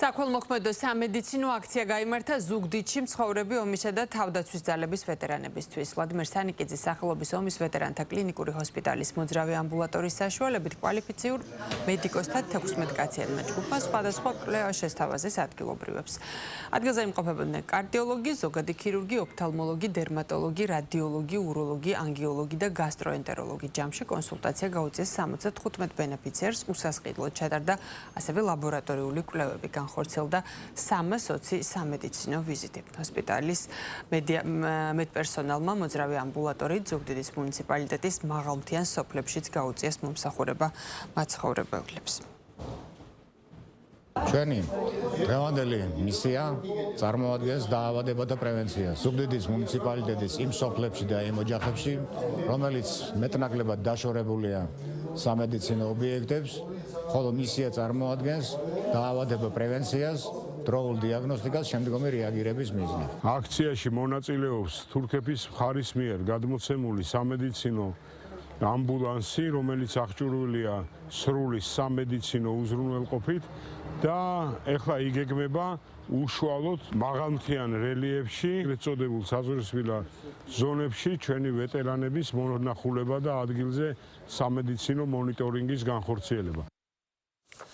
საქველმოქმედო სამედიცინო აქცია გაიმართა ზუგდიდში მცხოვრები ომისა და თავდაცვის ძალების ვეტერანებისთვის. ვლადიმერ სანიკიძის სახელობის ომის ვეტერანთა კლინიკური ჰოსპიტალის მოძრავი ამბულატორიის საშუალებით კვალიფიციურ მედიკოსთა 16 კაციანმა ჯგუფმა სხვადასხვა კვლევა შესთავაზეს ადგილობრივებს. ადგილზე იმყოფებოდნენ კარდიოლოგი, ზოგადი ქირურგი, ოფთალმოლოგი, დერმატოლოგი, რადიოლოგი, უროლოგი, ანგიოლოგი და გასტროენტეროლოგი. ჯამში კონსულტაცია გაუწიეს 75 ბენეფიციარს, უსასყიდლოდ ჩატარდა ასევე ლაბორატორიული კვლევები. განხორციელდა 320 სამედიცინო ვიზიტი. ჰოსპიტალის მედპერსონალმა მოძრავი ამბულატორიით ზუგდიდის მუნიციპალიტეტის მაღალმთიან სოფლებშიც გაუწიეს მომსახურება მაცხოვრებლებს. ჩვენი დღევანდელი მისია წარმოადგენს დაავადებათა პრევენციას ზუგდიდის მუნიციპალიტეტის იმ სოფლებში და იმ ოჯახებში, რომელიც მეტნაკლებად დაშორებულია სამედიცინო ობიექტებს, ხოლო მისია წარმოადგენს დაავადება პრევენციას, დროულ დიაგნოსტიკას, შემდგომი რეაგირების მიზნით. აქციაში მონაწილეობს თურქეთის მხარის მიერ გადმოცემული სამედიცინო ამბულანსი, რომელიც აღჭურვილია სრული სამედიცინო უზრუნველყოფით და ეხლა იგეგმება უშუალოდ მაღალმთიან რელიეფში, ეგრეთ წოდებულ საზღვრისპირა ზონებში ჩვენი ვეტერანების მონახულება და ადგილზე სამედიცინო მონიტორინგის განხორციელება.